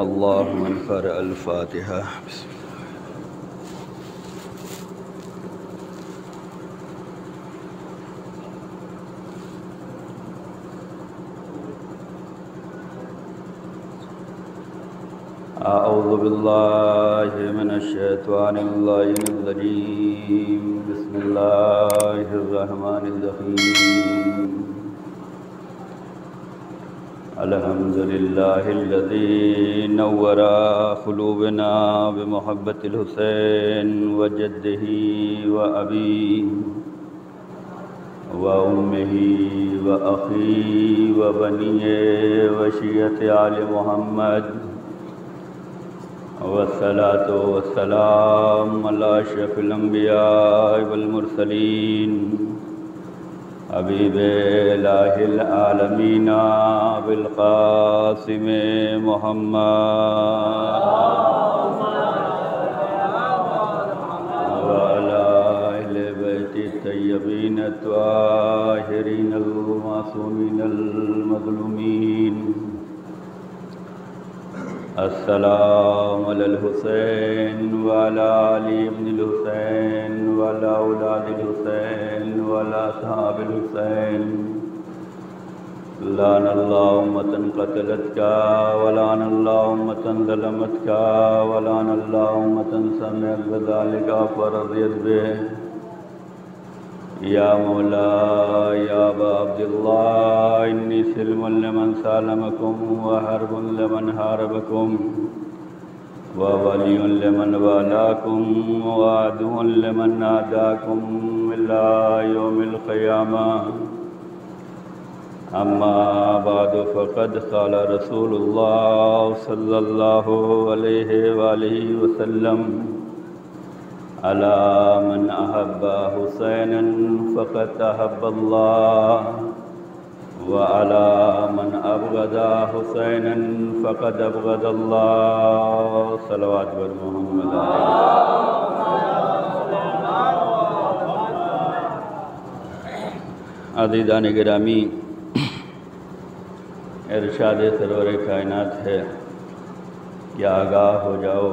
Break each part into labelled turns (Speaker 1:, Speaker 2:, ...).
Speaker 1: الله من قرأ الفاتحة. بسم الله. أعوذ بالله من الشيطان اللعين الرجيم. بسم الله الرحمن الرحيم. الحمد لله الذي نور قلوبنا بمحبة الحسين وجده وأبيه وأمه وأخيه وبنيه وشيعة آل محمد، والصلاة والسلام على أشرف الأنبياء والمرسلين حبیب الہ العالمین بالقاسم محمد وعلى أهل بیت الطیبین الطاہرین المعصومین المظلومین. السلام علی الحسین وعلى علی ابن الحسین وعلى اولاد الحسین وعلى اصحاب الحسین. لعن اللہ امة قتلتک ولعن اللہ امة ظلمتک ولعن اللہ امة سمعت بذلک فرضیت به. یا مولا یا ابا عبداللہ انی سلم لمن سالمکم وحرب لمن حاربکم وولی لمن والاکم وعدو لمن ناداکم الى یوم القیامہ. اما بعد فقد قال رسول اللہ صلی اللہ علیہ وآلہ وسلم ألا من أحب حسينا فقد أحب الله وعلى من أبغض حسينا فقد أبغض الله. صلوات بر محمد. عزیزان گرامی، ارشاد سرور کائنات ہے کہ آگاہ ہو جاؤ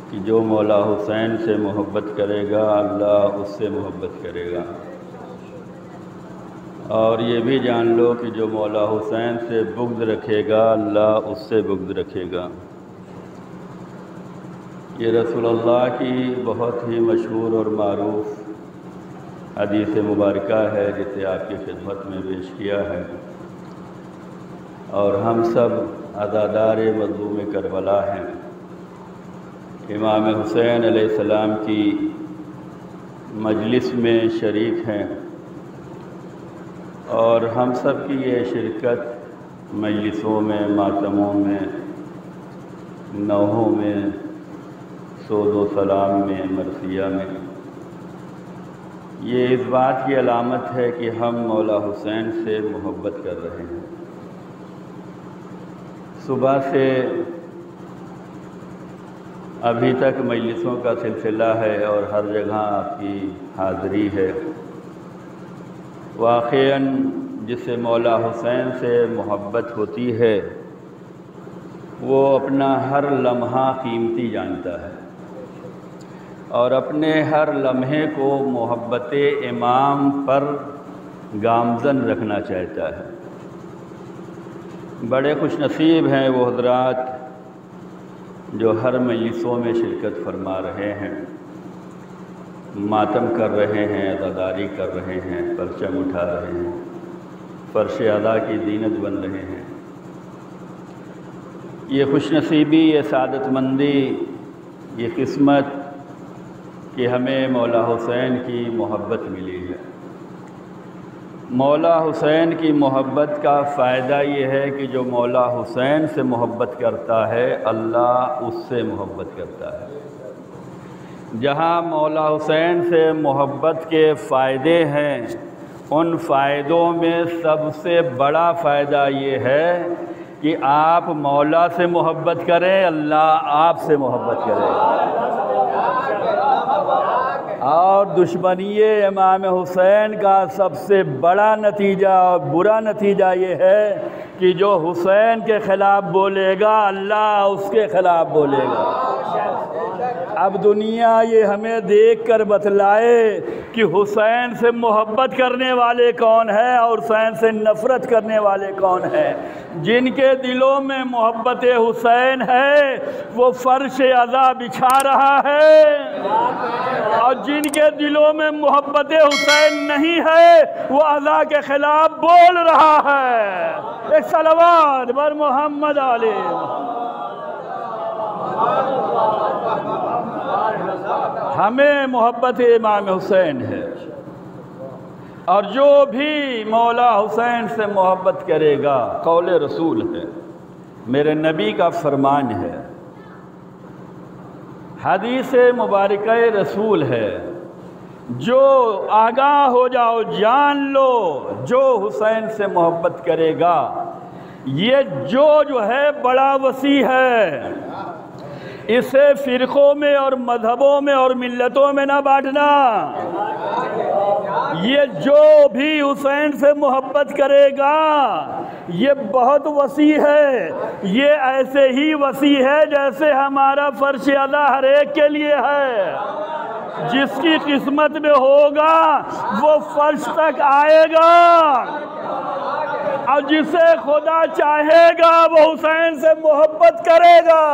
Speaker 1: کہ جو مولا حسین سے محبت کرے گا اللہ اس سے محبت کرے گا، اور یہ بھی جان لو کہ جو مولا حسین سے بغض رکھے گا اللہ اس سے بغض رکھے گا. یہ رسول اللہ کی بہت ہی مشہور اور معروف حدیث مبارکہ ہے جسے آپ کی خدمت میں پیش کیا ہے، اور ہم سب عزادار مظلوم کربلا ہیں. امام حسین علیہ السلام کی مجلس میں شریک ہیں، اور ہم سب کی یہ شرکت مجلسوں میں، ماتموں میں، نوحوں میں، سود و سلام میں، مرثیہ میں، یہ اس بات کی علامت ہے کہ ہم مولا حسین سے محبت کر رہے ہیں. صبح سے ابھی تک مجلسوں کا سلسلہ ہے اور ہر جگہ آپ کی حاضری ہے. واقعاً جسے مولا حسین سے محبت ہوتی ہے وہ اپنا ہر لمحہ قیمتی جانتا ہے، اور اپنے ہر لمحے کو محبت امام پر گامزن رکھنا چاہتا ہے. بڑے خوش نصیب ہیں وہ حضرات جو ہر مجلسوں میں شرکت فرما رہے ہیں، ماتم کر رہے ہیں، عزاداری کر رہے ہیں، پرچم اٹھا رہے ہیں، فرش ادا کی زینت بن رہے ہیں. یہ خوش نصیبی، یہ سعادت مندی، یہ قسمت کہ ہمیں مولا حسین کی محبت ملی ہے. مولا حسین کی محبت کا فائدہ یہ ہے کہ جو مولا حسین سے محبت کرتا ہے اللہ اس سے محبت کرتا ہے. جہاں مولا حسین سے محبت کے فائدے ہیں، ان فائدوں میں سب سے بڑا فائدہ یہ ہے کہ آپ مولا سے محبت کریں، اللہ آپ سے محبت کرے. اور دشمنی امام حسین کا سب سے بڑا نتیجہ اور برا نتیجہ یہ ہے کہ جو حسین کے خلاف بولے گا اللہ اس کے خلاف بولے گا۔ اب دنیا یہ ہمیں دیکھ کر بتلائے کہ حسین سے محبت کرنے والے کون ہیں اور حسین سے نفرت کرنے والے کون ہیں۔ جن کے دلوں میں محبت حسین ہے وہ فرش عزا بچھا رہا ہے، اور جن کے دلوں میں محبت حسین نہیں ہے وہ عزا کے خلاف بول رہا ہے۔ ایک صلوات بر محمد علیہ۔ ہمیں محبت امام حسین ہے، اور جو بھی مولا حسین سے محبت کرے گا قول رسول ہے، میرے نبی کا فرمان ہے، حدیث مبارکہ رسول ہے، جو آگاہ ہو جاؤ جان لو جو حسین سے محبت کرے گا، یہ جو ہے بڑا وسیع ہے، اسے فرقوں میں اور مذہبوں میں اور ملتوں میں نہ بانٹنا۔ یہ جو بھی حسین سے محبت کرے گا یہ بہت وسیع ہے، یہ ایسے ہی وسیع ہے جیسے ہمارا فرش عزا ہر ایک کے لیے ہے۔ جس کی قسمت میں ہوگا وہ فرش تک آئے گا، اور جسے خدا چاہے گا وہ حسین سے محبت کرے گا۔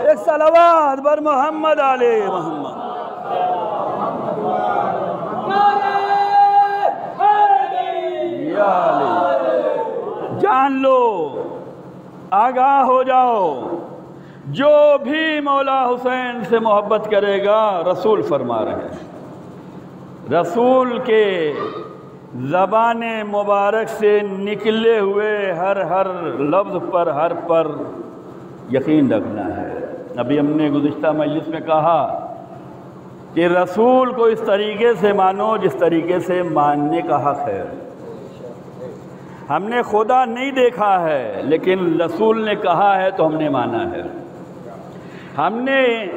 Speaker 1: ایک صلوات بر محمد علیہ محمد۔ جان لو، آگاہ ہو جاؤ، جو بھی مولا حسین سے محبت کرے گا، رسول فرما رہے ہیں، رسول کے زبان مبارک سے نکلے ہوئے ہر لفظ پر حرف پر یقین رکھنا ہے۔ ابھی ہم نے گزشتہ مجلس میں کہا کہ رسول کو اس طریقے سے مانو جس طریقے سے ماننے کا حق ہے۔ ہم نے خدا نہیں دیکھا ہے لیکن رسول نے کہا ہے تو ہم نے مانا ہے۔ ہم نے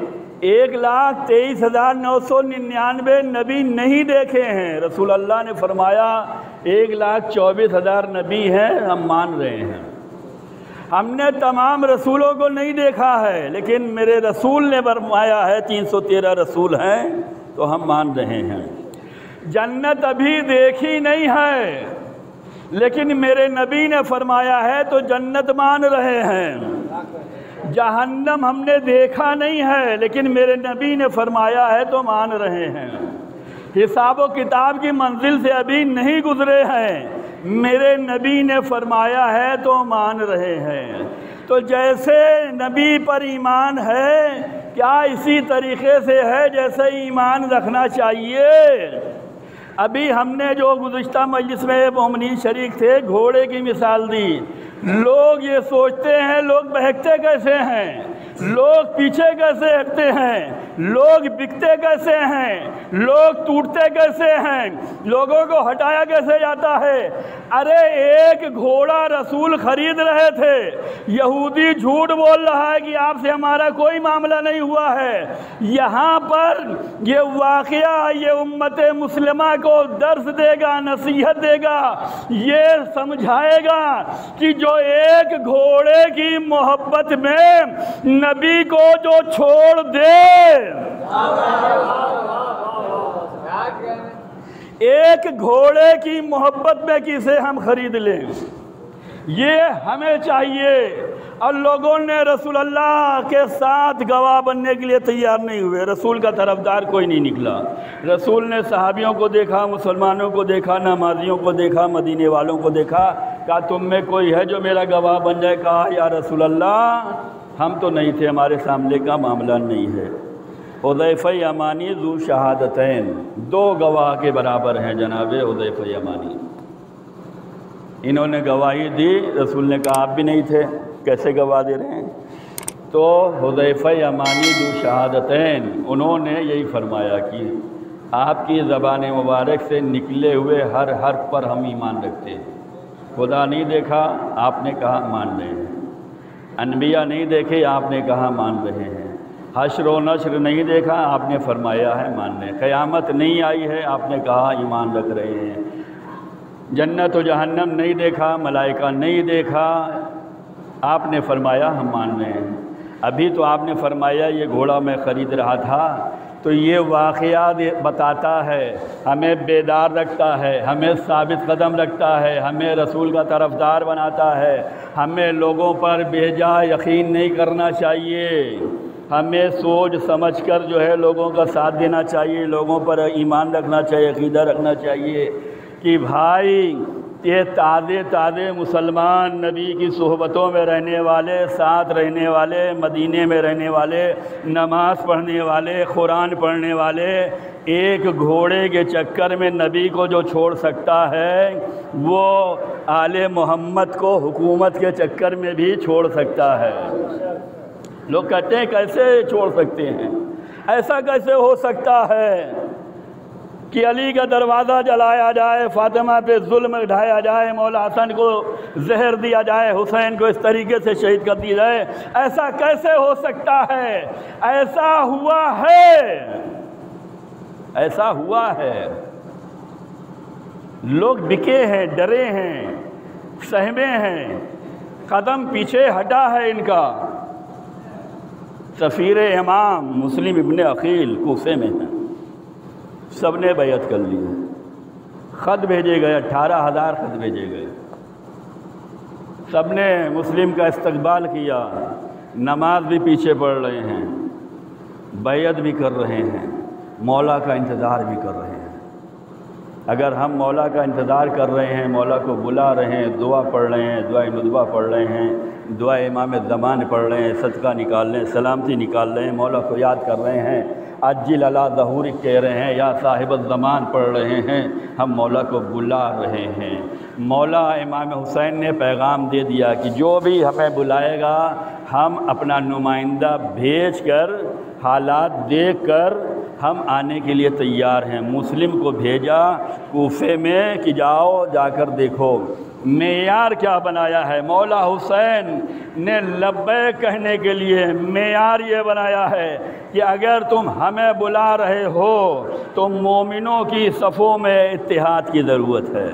Speaker 1: 1,23,999 نبی نہیں دیکھے ہیں، رسول اللہ نے فرمایا 1,24,000 نبی ہیں، ہم مان رہے ہیں۔ ہم نے تمام رسولوں کو نہیں دیکھا ہے لیکن میرے رسول نے فرمایا ہے 313 رسول ہیں تو ہم مان رہے ہیں۔ جنت ابھی دیکھی نہیں ہے لیکن میرے نبی نے فرمایا ہے تو جنت مان رہے ہیں۔ جہنم ہم نے دیکھا نہیں ہے لیکن میرے نبی نے فرمایا ہے تو مان رہے ہیں۔ حساب و کتاب کی منزل سے ابھی نہیں گزرے ہیں، میرے نبی نے فرمایا ہے تو مان رہے ہیں۔ تو جیسے نبی پر ایمان ہے کیا اسی طریقے سے ہے جیسے ایمان رکھنا چاہیے؟ ابھی ہم نے جو گزشتہ مجلس میں مومنین شریک تھے گھوڑے کی مثال دی۔ لوگ یہ سوچتے ہیں لوگ بہکتے کیسے ہیں، لوگ پیچھے کیسے ہٹتے ہیں، لوگ بکتے کیسے ہیں، لوگ ٹوٹتے کیسے ہیں، لوگوں کو ہٹایا کیسے جاتا ہے۔ ارے ایک گھوڑا رسول خرید رہے تھے، یہودی جھوٹ بول رہا ہے کہ آپ سے ہمارا کوئی معاملہ نہیں ہوا ہے۔ یہاں پر یہ واقعہ یہ امت مسلمہ کو درس دے گا، نصیحت دے گا، یہ سمجھائے گا کہ جو ایک گھوڑے کی محبت میں نبی کو جو چھوڑ دے، ایک گھوڑے کی محبت میں کسے ہم خرید لیں، یہ ہمیں چاہیے۔ اور لوگوں نے رسول اللہ کے ساتھ گواہ بننے کے لیے تیار نہیں ہوئے، رسول کا طرفدار کوئی نہیں نکلا۔ رسول نے صحابیوں کو دیکھا، مسلمانوں کو دیکھا، نمازیوں کو دیکھا، مدینے والوں کو دیکھا، کہا تم میں کوئی ہے جو میرا گواہ بن جائے؟ کہا یا رسول اللہ ہم تو نہیں تھے، ہمارے سامنے کا معاملہ نہیں ہے۔ حذیفہ یمانی ذو شہادتین، 2 گواہ کے برابر ہیں جناب حذیفہ یمانی۔ انہوں نے گواہی دی، رسول نے کہا آپ بھی نہیں تھے، کیسے گواہ دے رہے ہیں؟ تو حذیفہ یمانی ذو شہادتین انہوں نے یہی فرمایا کہ آپ کی زبان مبارک سے نکلے ہوئے ہر حرف پر ہم ایمان رکھتے ہیں۔ خدا نہیں دیکھا، آپ نے کہا مان رہے ہیں۔ انبیاء نہیں دیکھے، آپ نے کہا مان رہے ہیں۔ حشر و نشر نہیں دیکھا، آپ نے فرمایا ہے ماننے، قیامت نہیں آئی ہے، آپ نے کہا ایمان رکھ رہے ہیں، جنت و جہنم نہیں دیکھا، ملائکہ نہیں دیکھا، آپ نے فرمایا ہم مان رہے ہیں۔ ابھی تو آپ نے فرمایا یہ گھوڑا میں خرید رہا تھا، تو یہ واقعات بتاتا ہے، ہمیں بیدار رکھتا ہے، ہمیں ثابت قدم رکھتا ہے، ہمیں رسول کا طرفدار بناتا ہے۔ ہمیں لوگوں پر بے جا یقین نہیں کرنا چاہیے، ہمیں سوچ سمجھ کر جو ہے لوگوں کا ساتھ دینا چاہیے، لوگوں پر ایمان رکھنا چاہیے، عقیدہ رکھنا چاہیے کہ بھائی یہ تازے مسلمان، نبی کی صحبتوں میں رہنے والے، ساتھ رہنے والے، مدینے میں رہنے والے، نماز پڑھنے والے، قرآن پڑھنے والے، ایک گھوڑے کے چکر میں نبی کو جو چھوڑ سکتا ہے وہ آل محمد کو حکومت کے چکر میں بھی چھوڑ سکتا ہے۔ لوگ کہتے ہیں کیسے چھوڑ سکتے ہیں، ایسا کیسے ہو سکتا ہے کہ علی کا دروازہ جلایا جائے، فاطمہ پہ ظلم ڈھایا جائے، مولا حسن کو زہر دیا جائے، حسین کو اس طریقے سے شہید کر دیا جائے، ایسا کیسے ہو سکتا ہے؟ ایسا ہوا ہے، ایسا ہوا ہے۔ لوگ بکے ہیں، ڈرے ہیں، سہمے ہیں، قدم پیچھے ہٹا ہے ان کا۔ سفیر امام مسلم ابن عقیل کوفے میں ہیں، سب نے بیعت کر لی ہے، خط بھیجے گئے، 18,000 خط بھیجے گئے، سب نے مسلم کا استقبال کیا، نماز بھی پیچھے پڑھ رہے ہیں، بیعت بھی کر رہے ہیں، مولا کا انتظار بھی کر رہے ہیں۔ اگر ہم مولا کا انتظار کر رہے ہیں، مولا کو بلا رہے ہیں، دعا پڑھ رہے ہیں، دعائے ندبہ پڑھ رہے ہیں، دعا امام زمان پڑھ رہے ہیں، صدقہ نکال رہے ہیں، سلامتی نکال رہے ہیں، مولا کو یاد کر رہے ہیں، عجل علی ظہورک کہہ رہے ہیں، یا صاحب الزمان پڑھ رہے ہیں، ہم مولا کو بلا رہے ہیں۔ مولا امام حسین نے پیغام دے دیا کہ جو بھی ہمیں بلائے گا ہم اپنا نمائندہ بھیج کر، حالات دیکھ کر ہم آنے کے لیے تیار ہیں۔ مسلم کو بھیجا کوفے میں کہ جاؤ، جا کر دیکھو معیار کیا بنایا ہے۔ مولا حسین نے لبیک کہنے کے لیے معیار یہ بنایا ہے کہ اگر تم ہمیں بلا رہے ہو تو مومنوں کی صفوں میں اتحاد کی ضرورت ہے،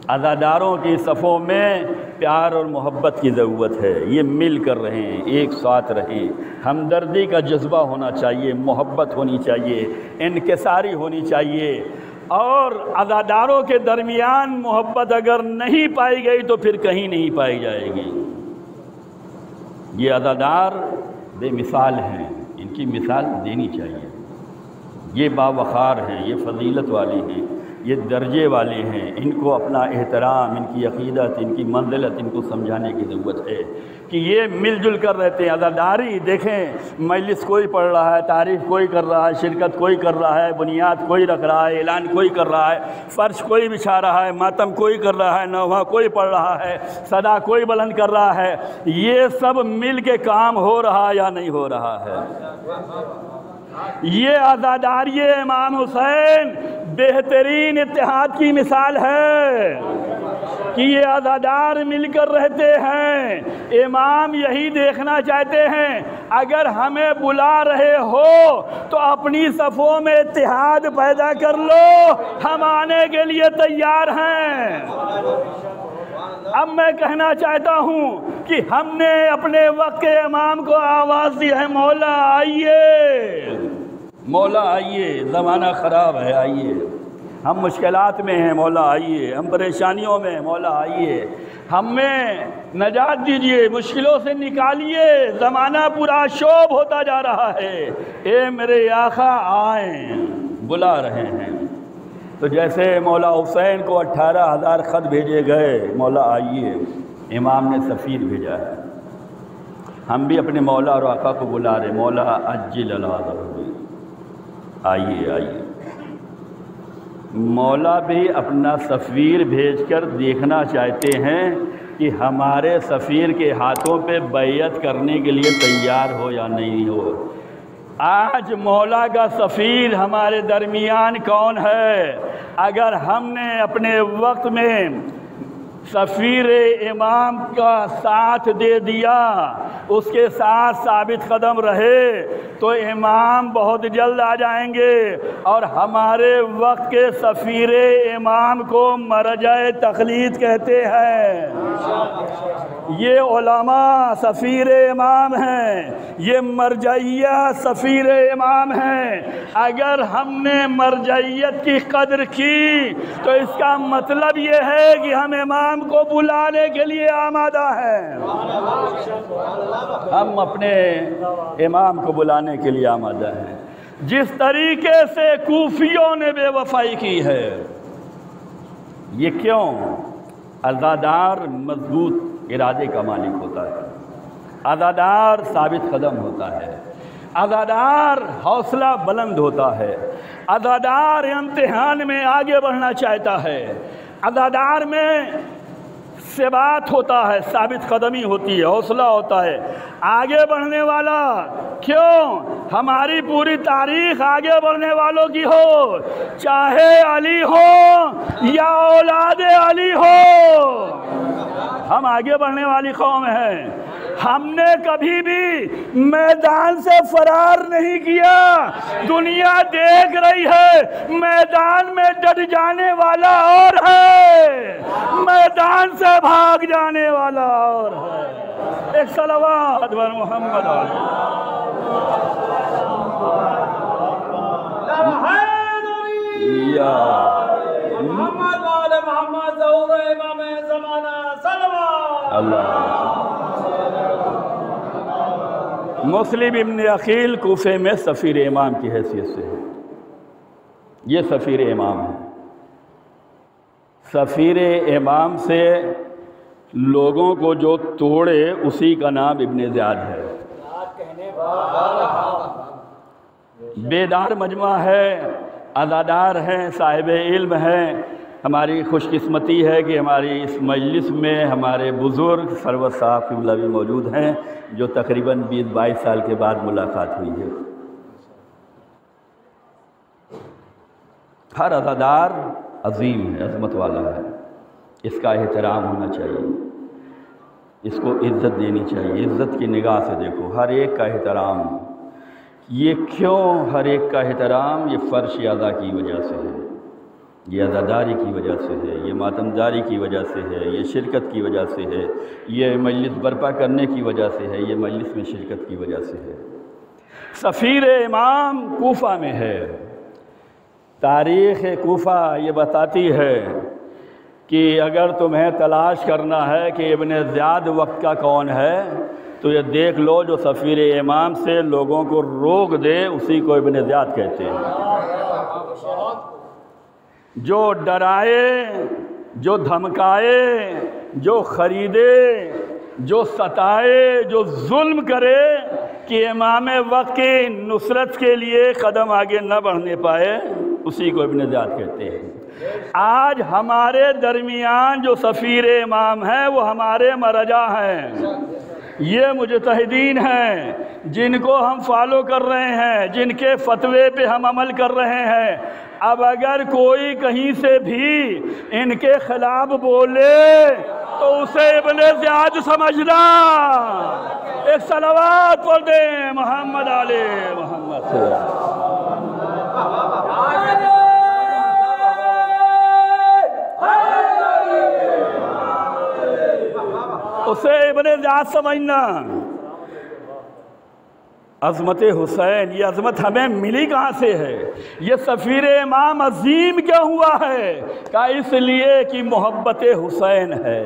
Speaker 1: عزاداروں کی صفوں میں پیار اور محبت کی ضرورت ہے، یہ مل کر رہیں، ایک ساتھ رہیں، ہمدردی کا جذبہ ہونا چاہیے، محبت ہونی چاہیے، انکساری ہونی چاہیے، اور عزاداروں کے درمیان محبت اگر نہیں پائی گئی تو پھر کہیں نہیں پائی جائے گی۔ یہ عزادار بے مثال ہیں، ان کی مثال دینی چاہیے، یہ باوقار ہیں، یہ فضیلت والے ہیں، یہ درجے والے ہیں، ان کو اپنا احترام، ان کی عقیدت، ان کی منزلت ان کو سمجھانے کی ضرورت ہے کہ یہ مل جل کر رہتے ہیں۔ عزاداری دیکھیں، مجلس کوئی پڑھ رہا ہے، تعریف کوئی کر رہا ہے، شرکت کوئی کر رہا ہے، بنیاد کوئی رکھ رہا ہے، اعلان کوئی کر رہا ہے، فرش کوئی بچھا رہا ہے، ماتم کوئی کر رہا ہے، نوحہ کوئی پڑھ رہا ہے، صدا کوئی بلند کر رہا ہے، یہ سب مل کے کام ہو رہا یا نہیں ہو رہا ہے؟ یہ عزاداری امام حسین بہترین اتحاد کی مثال ہے کہ یہ عزادار مل کر رہتے ہیں۔ امام یہی دیکھنا چاہتے ہیں، اگر ہمیں بلا رہے ہو تو اپنی صفوں میں اتحاد پیدا کر لو، ہم آنے کے لیے تیار ہیں۔ اب میں کہنا چاہتا ہوں کہ ہم نے اپنے وقت کے امام کو آواز دی ہے، مولا آئیے، مولا آئیے، زمانہ خراب ہے، آئیے، ہم مشکلات میں ہیں، مولا آئیے، ہم پریشانیوں میں ہیں، مولا آئیے، ہمیں نجات دیجئے، مشکلوں سے نکالیے، زمانہ پورا شوب ہوتا جا رہا ہے، اے میرے آقا آئیں، بلا رہے ہیں۔ تو جیسے مولا حسین کو 18,000 خط بھیجے گئے، مولا آئیے، امام نے سفیر بھیجا ہے، ہم بھی اپنے مولا اور آقا کو بلا رہے، مولا عجل علی ظہورک، آئیے آئیے۔ مولا بھی اپنا سفیر بھیج کر دیکھنا چاہتے ہیں کہ ہمارے سفیر کے ہاتھوں پہ بیعت کرنے کے لیے تیار ہو یا نہیں ہو۔ آج مولا کا سفیر ہمارے درمیان کون ہے؟ اگر ہم نے اپنے وقت میں سفیر امام کا ساتھ دے دیا، اس کے ساتھ ثابت قدم رہے تو امام بہت جلد آ جائیں گے، اور ہمارے وقت کے سفیر امام کو مرجع تقلید کہتے ہیں۔ یہ علماء سفیر امام ہیں، یہ مرجعیہ سفیر امام ہیں۔ اگر ہم نے مرجعیت کی قدر کی تو اس کا مطلب یہ ہے کہ ہم امام کو بلانے کے لیے آمادہ ہیں، ہم اپنے امام کو بلانے کے لیے آمادہ ہیں۔ جس طریقے سے کوفیوں نے بے وفائی کی ہے، یہ کیوں؟ عزادار مضبوط ارادے کا مالک ہوتا ہے، عزادار ثابت قدم ہوتا ہے، عزادار حوصلہ بلند ہوتا ہے، عزادار امتحان میں آگے بڑھنا چاہتا ہے، عزادار میں ثبات ہوتا ہے، ثابت قدمی ہوتی ہے، حوصلہ ہوتا ہے، آگے بڑھنے والا۔ کیوں؟ ہماری پوری تاریخ آگے بڑھنے والوں کی ہو، چاہے علی ہو یا اولاد علی ہو، ہم آگے بڑھنے والی قوم ہیں۔ ہم نے کبھی بھی میدان سے فرار نہیں کیا، دنیا دیکھ رہی ہے میدان میں ڈٹ جانے والا اور ہے، میدان سے بھاگ جانے والا اور ہے۔ ایک صلوات بر محمد علیہ
Speaker 2: محمد والے محمد ظہور امام زمانہ صلوات اللہ۔
Speaker 1: مسلم ابن عقیل کوفے میں سفیر امام کی حیثیت سے ہے، یہ سفیر امام ہے۔ سفیر امام سے لوگوں کو جو توڑے اسی کا نام ابن زیاد ہے۔ بیدار مجمع ہے، عزادار ہیں، صاحب علم ہیں۔ ہماری خوش قسمتی ہے کہ ہماری اس مجلس میں ہمارے بزرگ سرور صاحب قبلہ بھی موجود ہیں، جو تقریباً 20-22 سال کے بعد ملاقات ہوئی ہے۔ ہر عزادار عظیم ہے، عظمت والا ہے، اس کا احترام ہونا چاہیے، اس کو عزت دینی چاہیے، عزت کی نگاہ سے دیکھو، ہر ایک کا احترام۔ یہ کیوں ہر ایک کا احترام؟ یہ فرش ادا کی وجہ سے ہے، یہ عزاداری کی وجہ سے ہے، یہ ماتمداری کی وجہ سے ہے، یہ شرکت کی وجہ سے ہے، یہ مجلس برپا کرنے کی وجہ سے ہے، یہ مجلس میں شرکت کی وجہ سے ہے۔ سفیر امام کوفہ میں ہے۔ تاریخ کوفہ یہ بتاتی ہے کہ اگر تمہیں تلاش کرنا ہے کہ ابن زیاد وقت کا کون ہے تو یہ دیکھ لو، جو سفیر امام سے لوگوں کو روک دے اسی کو ابن زیاد کہتے ہیں۔ جو ڈرائے، جو دھمکائے، جو خریدے، جو ستائے، جو ظلم کرے کہ امام وقت کی نصرت کے لیے قدم آگے نہ بڑھنے پائے، اسی کو ابن زیاد کہتے ہیں۔ آج ہمارے درمیان جو سفیر امام ہیں وہ ہمارے مرجع ہیں، یہ مجتہدین ہیں جن کو ہم فالو کر رہے ہیں، جن کے فتوے پہ ہم عمل کر رہے ہیں۔ اب اگر کوئی کہیں سے بھی ان کے خلاف بولے تو اسے ابن زیاد سمجھنا۔ ایک صلوات پڑھ دیں محمد علیہ محمد صلی اللہ علیہ وسلم۔ اسے ابن زیاد سمجھنا۔ عظمت حسین، یہ عظمت ہمیں ملی کہاں سے ہے؟ یہ سفیر امام عظیم کیا ہوا ہے؟ کہ اس لیے کہ محبت حسین ہے،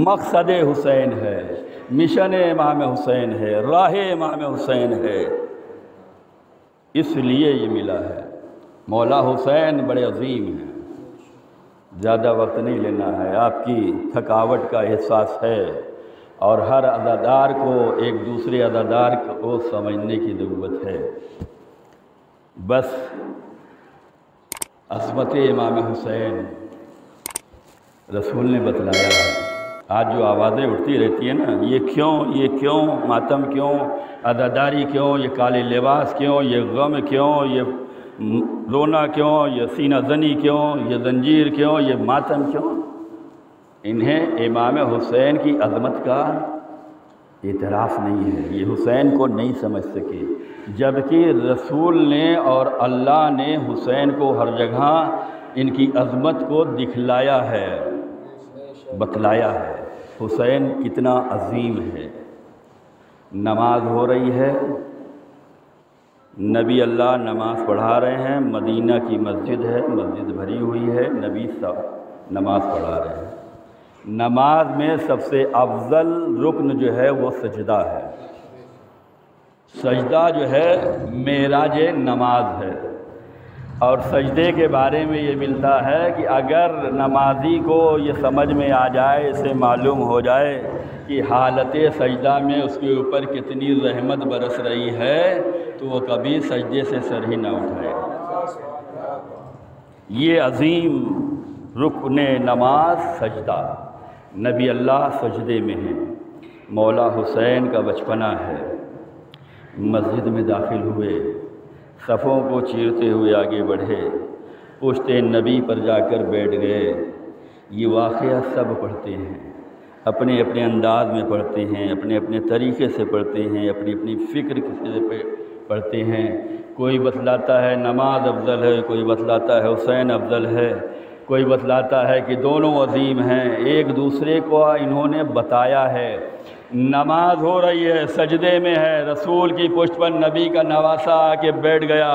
Speaker 1: مقصد حسین ہے، مشن امام حسین ہے، راہ امام حسین ہے، اس لیے یہ ملا ہے۔ مولا حسین بڑے عظیم ہیں، زیادہ وقت نہیں لینا ہے، آپ کی تھکاوٹ کا احساس ہے، اور ہر عزادار کو ایک دوسرے عزادار کو سمجھنے کی ضرورت ہے۔ بس عظمت امام حسین رسول نے بتلایا ہے۔ آج جو آوازیں اٹھتی رہتی ہیں نا، یہ کیوں ماتم کیوں، عزاداری کیوں، یہ کالے لباس کیوں، یہ غم کیوں، یہ رونا کیوں، یہ سینہ زنی کیوں، یہ زنجیر کیوں، یہ ماتم کیوں؟ انہیں امام حسین کی عظمت کا اعتراف نہیں ہے، یہ حسین کو نہیں سمجھ سکے، جبکہ رسول نے اور اللہ نے حسین کو ہر جگہ ان کی عظمت کو دکھلایا ہے، بتلایا ہے حسین کتنا عظیم ہے۔ نماز ہو رہی ہے، نبی اللہ نماز پڑھا رہے ہیں، مدینہ کی مسجد ہے، مسجد بھری ہوئی ہے، نبی صاحب نماز پڑھا رہے ہیں۔ نماز میں سب سے افضل رکن جو ہے وہ سجدہ ہے، سجدہ جو ہے معراج نماز ہے۔ اور سجدے کے بارے میں یہ ملتا ہے کہ اگر نمازی کو یہ سمجھ میں آ جائے، اسے معلوم ہو جائے کہ حالت سجدہ میں اس کے اوپر کتنی رحمت برس رہی ہے، تو وہ کبھی سجدے سے سر ہی نہ اٹھائے۔ یہ عظیم رکن نماز سجدہ، نبی اللہ سجدے میں ہیں۔ مولا حسین کا بچپنا ہے، مسجد میں داخل ہوئے، صفوں کو چیرتے ہوئے آگے بڑھے، پشت نبی پر جا کر بیٹھ گئے۔ یہ واقعہ سب پڑھتے ہیں، اپنے اپنے انداز میں پڑھتے ہیں، اپنے اپنے طریقے سے پڑھتے ہیں، اپنی اپنی فکر سے پڑھتے ہیں۔ کوئی بتلاتا ہے نماز افضل ہے، کوئی بتلاتا ہے حسین افضل ہے، کوئی بتلاتا ہے کہ دونوں عظیم ہیں۔ ایک دوسرے کو انہوں نے بتایا ہے۔ نماز ہو رہی ہے، سجدے میں ہے، رسول کی پشت پر نبی کا نواسہ آ کے بیٹھ گیا۔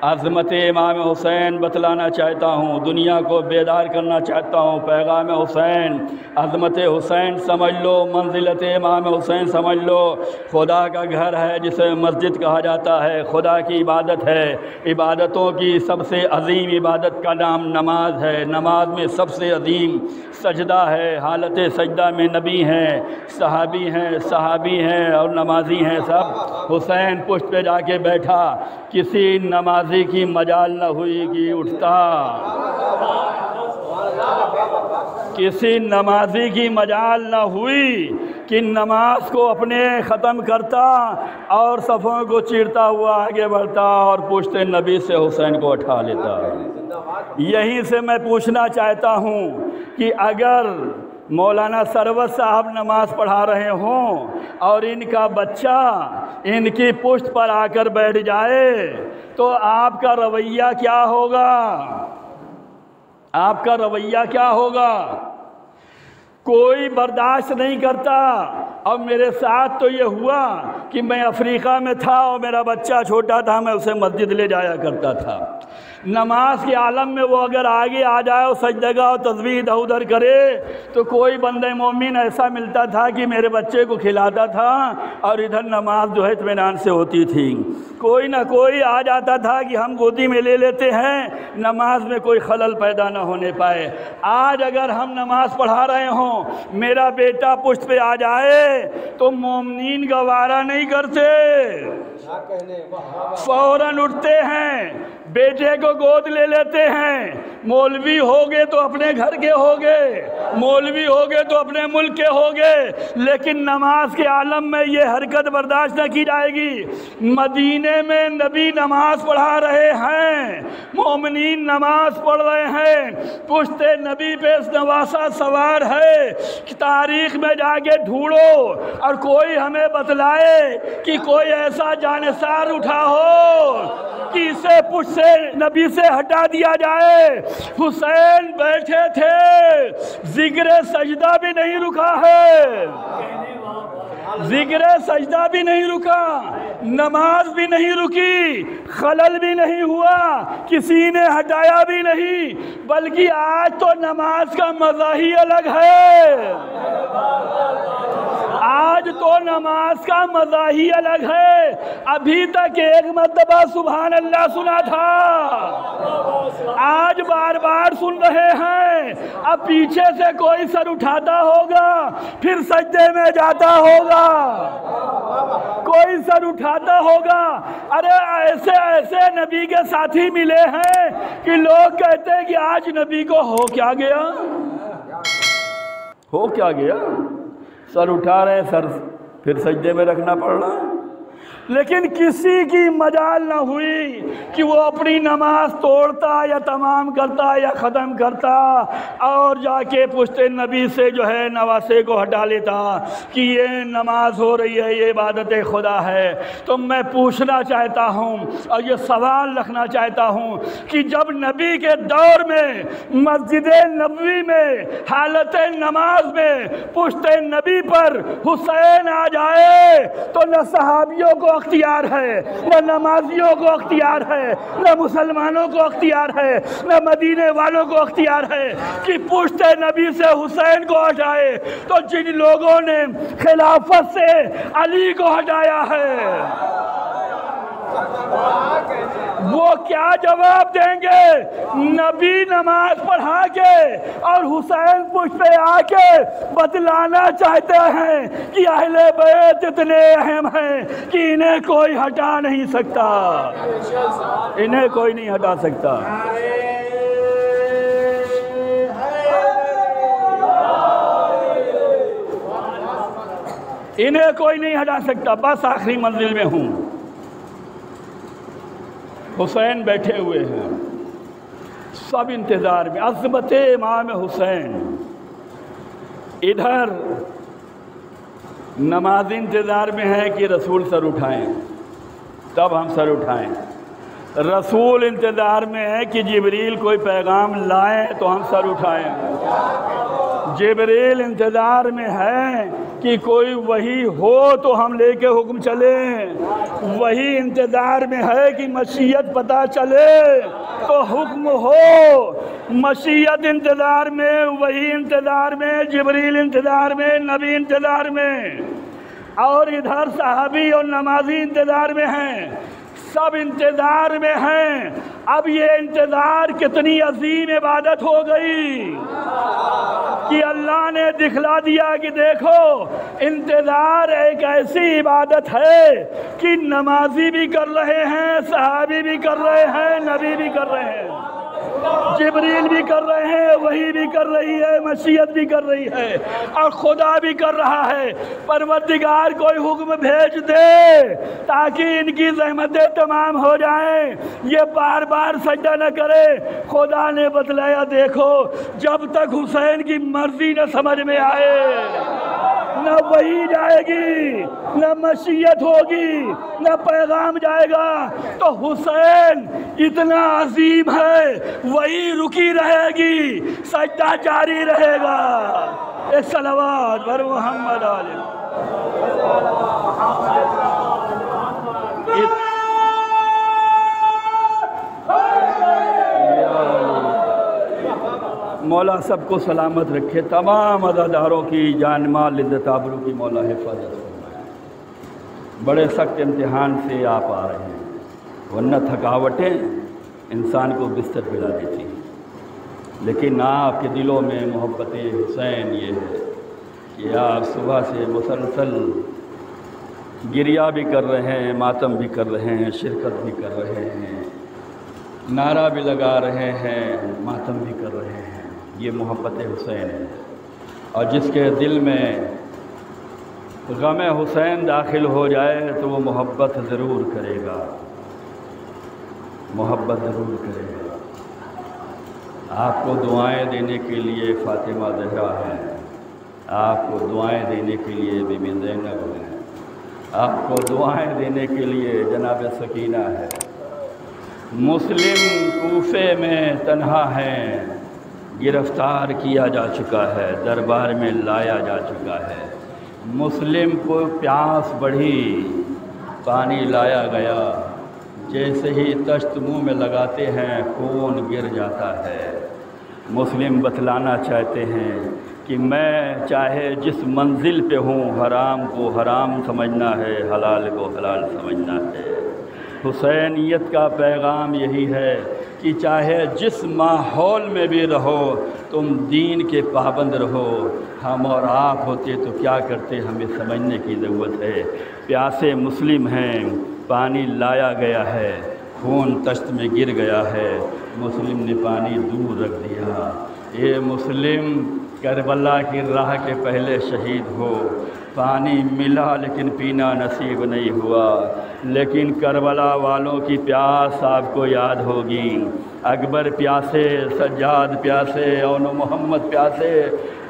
Speaker 1: عظمت امام حسین بتلانا چاہتا ہوں، دنیا کو بیدار کرنا چاہتا ہوں۔ پیغام حسین، عظمت حسین سمجھ لو، منزلت امام حسین سمجھ لو۔ خدا کا گھر ہے جسے مسجد کہا جاتا ہے، خدا کی عبادت ہے، عبادتوں کی سب سے عظیم عبادت کا نام نماز ہے۔ نماز میں سب سے عظیم سجدہ ہے، حالت سجدہ میں نبی ہیں، صحابی ہیں، صحابی ہیں اور نمازی ہیں سب۔ حسین پشت پہ جا کے بیٹھا، کسی نمازی کی مجال نہ ہوئی کہ اٹھتا، کسی نمازی کی مجال نہ ہوئی کہ نماز کو اپنے ختم کرتا اور صفوں کو چیرتا ہوا آگے بڑھتا اور پشت نبی سے حسین کو اٹھا لیتا۔ یہیں سے میں پوچھنا چاہتا ہوں کہ اگر مولانا سرور صاحب نماز پڑھا رہے ہوں اور ان کا بچہ ان کی پشت پر آ کر بیٹھ جائے تو آپ کا رویہ کیا ہوگا؟ آپ کا رویہ کیا ہوگا؟ کوئی برداشت نہیں کرتا۔ اور میرے ساتھ تو یہ ہوا کہ میں افریقہ میں تھا اور میرا بچہ چھوٹا تھا، میں اسے مسجد لے جایا کرتا تھا۔ نماز کے عالم میں وہ اگر آگے آ جائے اور سجدہ اور تسبیح ادھر ادھر کرے تو کوئی بندہ مومن ایسا ملتا تھا کہ میرے بچے کو کھلاتا تھا اور ادھر نماز جو ہے اطمینان سے ہوتی تھی۔ کوئی نہ کوئی آ جاتا تھا کہ ہم گودی میں لے لیتے ہیں، نماز میں کوئی خلل پیدا نہ ہونے پائے۔ آج اگر ہم نماز پڑھا رہے ہوں، میرا بیٹا پشت پہ آ جائے تو مومنین گوارا نہیں کرتے، فوراً اٹھتے ہیں، بیٹے کو گود لے لیتے ہیں۔ مولوی ہوگے تو اپنے گھر کے ہوگے، مولوی ہوگے تو اپنے ملک کے ہوگے، لیکن نماز کے عالم میں یہ حرکت برداشت نہ کی جائے گی۔ مدینے میں نبی نماز پڑھا رہے ہیں، مومنین نماز پڑھ رہے ہیں، پشت نبی پہ نواسہ سوار ہے۔ تاریخ میں جا کے ڈھونڈو اور کوئی ہمیں بتلائے کہ کوئی ایسا جانثار اٹھا ہو کہ اسے پشت سے نبی سے ہٹا دیا جائے۔ حسین بیٹھے تھے، ذکر سجدہ بھی نہیں رکا ہے، ذکر سجدہ بھی نہیں رکا، نماز بھی نہیں رکی، خلل بھی نہیں ہوا، کسی نے ہٹایا بھی نہیں، بلکہ آج تو نماز کا مزہ ہی الگ ہے۔ آج تو نماز کا مزہ ہی الگ ہے۔ ابھی تک ایک مرتبہ سبحان اللہ سنا تھا، آج بار بار سن رہے ہیں۔ اب پیچھے سے کوئی سر اٹھاتا ہوگا، پھر سجدے میں جاتا ہوگا، کوئی سر اٹھاتا ہوگا۔ ارے ایسے ایسے نبی کے ساتھی ملے ہیں کہ لوگ کہتے ہیں کہ آج نبی کو ہو کیا گیا، ہو کیا گیا، سر اٹھا رہے ہیں، سر پھر سجدے میں رکھنا پڑ رہا ہے۔
Speaker 3: لیکن کسی کی مجال نہ ہوئی کہ وہ اپنی نماز توڑتا یا تمام کرتا یا ختم کرتا اور جا کے پشت نبی سے جو ہے نواسے کو ہٹا لیتا کہ یہ نماز ہو رہی ہے، یہ عبادت خدا ہے۔ تو میں پوچھنا چاہتا ہوں اور یہ سوال رکھنا چاہتا ہوں کہ جب نبی کے دور میں مسجد نبوی میں حالت نماز میں پشت نبی پر حسین آ جائے تو نہ صحابیوں کو اختیار ہے، نہ نمازیوں کو اختیار ہے، نہ مسلمانوں کو اختیار ہے، نہ مدینے والوں کو اختیار ہے کہ پشت نبی سے حسین کو ہٹائے۔ تو جن لوگوں نے خلافت سے علی کو ہٹایا ہے وہ کیا جواب دیں گے؟ نبی نماز پڑھا کے اور حسین پشت پہ آ کے بتلانا چاہتے ہیں کہ اہل بیت اتنے اہم ہیں کہ انہیں کوئی ہٹا نہیں سکتا، انہیں کوئی نہیں ہٹا سکتا۔ انہیں کوئی نہیں ہٹا سکتا۔ بس آخری منزل میں ہوں، حسین بیٹھے ہوئے ہیں، سب انتظار میں، عظمت امام حسین۔ ادھر نماز انتظار میں ہے کہ رسول سر اٹھائیں، تب ہم سر اٹھائیں۔ رسول انتظار میں ہے کہ جبریل کوئی پیغام لائیں تو ہم سر اٹھائیں۔ جبریل انتظار میں ہے کہ کوئی وحی ہو تو ہم لے کے حکم چلیں، وہی انتظار میں ہے کہ مشیت پتہ چلے تو حکم ہو، مشیت انتظار میں، وہی انتظار میں، جبریل انتظار میں، نبی انتظار میں، اور ادھر صحابی اور نمازی انتظار میں ہیں، سب انتظار میں ہیں۔ اب یہ انتظار کتنی عظیم عبادت ہو گئی کہ اللہ نے دکھلا دیا کہ دیکھو انتظار ایک ایسی عبادت ہے کہ نمازی بھی کر رہے ہیں، صحابی بھی کر رہے ہیں، نبی بھی کر رہے ہیں، جبریل بھی کر رہے ہیں، وحی بھی کر رہی ہے، مشیت بھی کر رہی ہے، اور خدا بھی کر رہا ہے۔ پروردگار کوئی حکم بھیج دے تاکہ ان کی زحمتیں تمام ہو جائیں، یہ بار بار سجدہ نہ کرے۔ خدا نے بتلایا دیکھو جب تک حسین کی مرضی نہ سمجھ میں آئے نہ وحی جائے گی، نہ مشیت ہوگی، نہ پیغام جائے گا۔ تو حسین اتنا عظیم ہے، وحی رکی رہے گی، سجدہ جاری رہے گا۔ ایک صلوات بر محمد علیہ۔ مولا سب کو سلامت رکھے، تمام عزاداروں کی جان مال عزت آبرو کی مولا حفاظت فرمائے۔ بڑے سخت امتحان سے آپ آ رہے ہیں، ورنہ تھکاوٹیں انسان کو بستر پہ لا دیتی، لیکن آپ کے دلوں میں محبت حسین یہ ہے کہ آپ صبح سے مسلسل گریہ بھی کر رہے ہیں، ماتم بھی کر رہے ہیں، شرکت بھی کر رہے ہیں، نعرہ بھی لگا رہے ہیں، ماتم بھی کر رہے ہیں۔ یہ محبت حسین ہے، اور جس کے دل میں غم حسین داخل ہو جائے تو وہ محبت ضرور کرے گا، محبت ضرور کرے گا۔ آپ کو دعائیں دینے کے لیے فاطمہ زہرا ہے، آپ کو دعائیں دینے کے لیے بی بی زینب ہے، آپ کو دعائیں دینے کے لیے جناب سکینہ ہے۔ مسلم کوفے میں تنہا ہیں، گرفتار کیا جا چکا ہے، دربار میں لایا جا چکا ہے۔ مسلم کو پیاس بڑھی، پانی لایا گیا، جیسے ہی تشت منہ میں لگاتے ہیں خون گر جاتا ہے۔ مسلم بتلانا چاہتے ہیں کہ میں چاہے جس منزل پہ ہوں، حرام کو حرام سمجھنا ہے، حلال کو حلال سمجھنا ہے۔ حسینیت کا پیغام یہی ہے کہ چاہے جس ماحول میں بھی رہو تم دین کے پابند رہو۔ ہم اور آپ ہوتے تو کیا کرتے، ہمیں سمجھنے کی ضرورت ہے۔ پیاسے مسلم ہیں، پانی لایا گیا ہے، خون تشت میں گر گیا ہے، مسلم نے پانی دور رکھ دیا۔ اے مسلم کربلا کی راہ کے پہلے شہید ہو،
Speaker 1: پانی ملا لیکن پینا نصیب نہیں ہوا۔ لیکن کربلا والوں کی پیاس آپ کو یاد ہوگی۔ اکبر پیاسے، سجاد پیاسے، اون محمد پیاسے،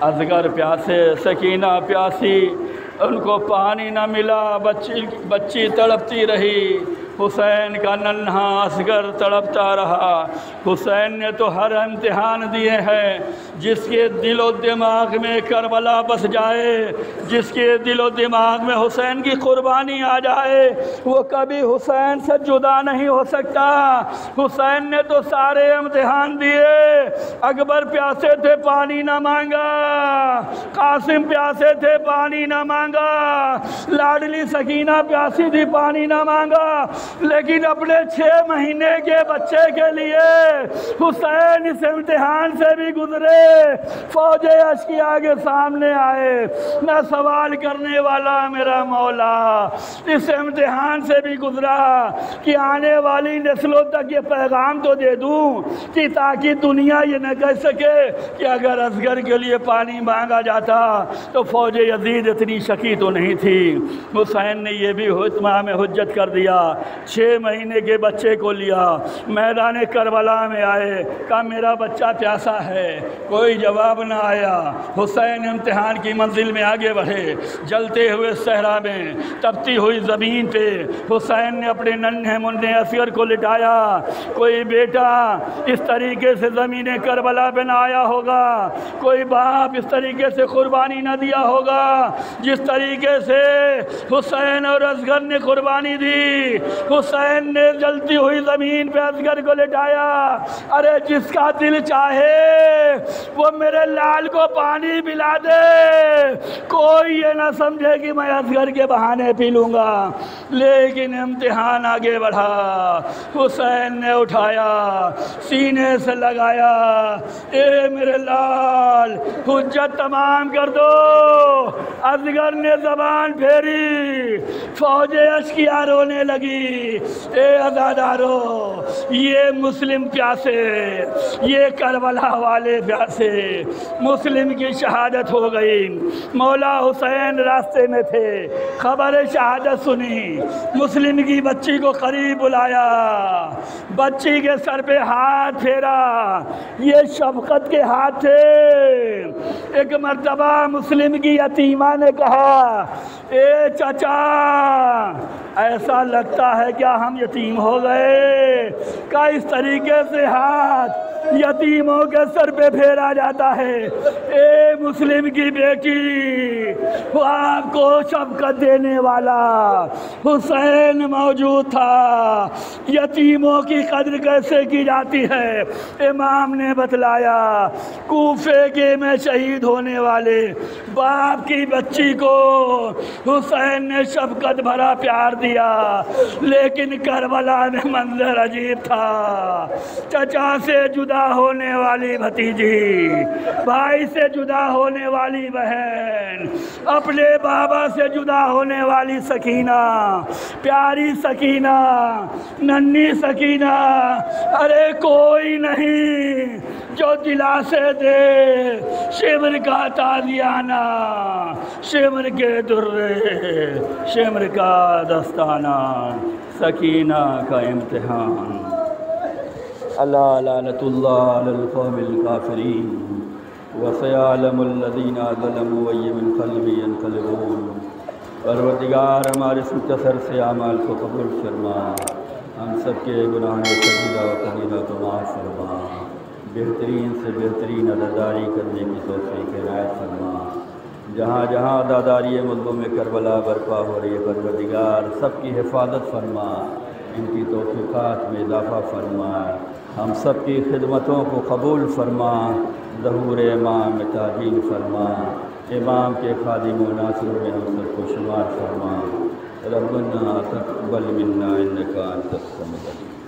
Speaker 1: اصغر پیاسے، سکینہ پیاسی، ان کو پانی نہ ملا، بچی تڑپتی رہی، حسین کا ننھا اصغر تڑپتا رہا۔ حسین نے تو ہر امتحان دیے ہیں، جس کے دل و دماغ میں کربلا بس جائے، جس کے دل و دماغ میں حسین کی قربانی آ جائے، وہ کبھی حسین سے جدا نہیں ہو سکتا۔ حسین نے تو سارے امتحان دیے۔ اکبر پیاسے تھے، پانی نہ مانگا، قاسم پیاسے تھے، پانی نہ مانگا، لاڈلی سکینہ پیاسی تھی، پانی نہ مانگا، لیکن اپنے 6 مہینے کے بچے کے لیے حسین اس امتحان سے بھی گزرے۔ فوج اشقیاء کے سامنے آئے، نہ سوال کرنے والا میرا مولا، اس امتحان سے بھی گزرا کہ آنے والی نسلوں تک یہ پیغام تو دے دوں کہ تاکہ دنیا یہ نہ کہہ سکے کہ اگر اصغر کے لیے پانی مانگا جاتا تو فوج یزید اتنی شکی تو نہیں تھی۔ حسین نے یہ بھی اتمام حجت کر دیا۔ 6 مہینے کے بچے کو لیا، میدان کربلا میں آئے، کہا میرا بچہ پیاسا ہے، کوئی جواب نہ آیا۔ حسین امتحان کی منزل میں آگے بڑھے، جلتے ہوئے صحرا میں، تپتی ہوئی زمین پہ حسین نے اپنے ننھے منھے اصغر کو لٹایا۔ کوئی بیٹا اس طریقے سے زمین کربلا پہ نہ آیا ہوگا، کوئی باپ اس طریقے سے قربانی نہ دیا ہوگا جس طریقے سے حسین اور اصغر نے قربانی دی۔ حسین نے جلتی ہوئی زمین پہ اصغر کو لٹایا، ارے جس کا دل چاہے وہ میرے لال کو پانی پلا دے، کوئی یہ نہ سمجھے کہ میں اصغر کے بہانے پی لوں گا۔ لیکن امتحان آگے بڑھا، حسین نے اٹھایا، سینے سے لگایا، اے میرے لال حجت تمام کر دو۔ اصغر نے زبان پھیری، فوج اشقیاء رونے لگی، اے عزادارو، یہ مسلم پیاسے، یہ کربلا والے پیاسے، مسلم کی شہادت ہو گئی۔ مولا حسین راستے میں تھے، خبر شہادت سنی، مسلم کی بچی کو قریب بلایا، بچی کے سر پہ ہاتھ پھیرا، یہ شفقت کے ہاتھ تھے۔ ایک مرتبہ مسلم کی یتیمہ نے کہا، اے چچا ایسا لگتا ہے کیا ہم یتیم ہو گئے؟ کیا اس طریقے سے ہاتھ یتیموں کے سر پہ پھیرا جاتا ہے؟ اے مسلم کی بیٹی، وہ آپ کو شفقت دینے والا حسین موجود تھا۔ یتیموں کی قدر کیسے کی جاتی ہے امام نے بتلایا۔ کوفے کے میں شہید ہونے والے باپ کی بچی کو حسین نے شفقت بھرا پیار دیا، لیکن کربلا میں منظر عجیب تھا۔ چچا سے جدا ہونے والی بھتیجی، بھائی سے جدا ہونے والی بہن، اپنے بابا سے جدا ہونے والی سکینہ، پیاری سکینہ، ننھی سکینہ، ارے کوئی نہیں جو دلاسے دے شمر کا تازیانہ، شمر کے درے، شمر کا دستانہ، سکینہ کا امتحان۔ اللہ لعنت اللہ علی القوم الکافرین وسیعلم الذین ظلموا ای منقلب ینقلبون۔ پروردگار ہمارے اس مختصر سے اعمال کو قبول فرما، ہم سب کے گناہوں صغیرہ و کبیرہ کو معاف فرما، بہترین سے بہترین عزاداری کرنے کی توفیق عنایت فرما۔ جہاں جہاں عزاداری مظلوم کربلا برپا ہو رہی ہے پروردگار سب کی حفاظت فرما، ان کی توفیقات میں اضافہ فرما، ہم سب کی خدمتوں کو قبول فرما، ظہور امام میں تعظیم فرما، امام کے خادم و ناصر میں ہم سب کو شمار فرما۔ ربنا تقبل منا انک انت السمیع العلیم۔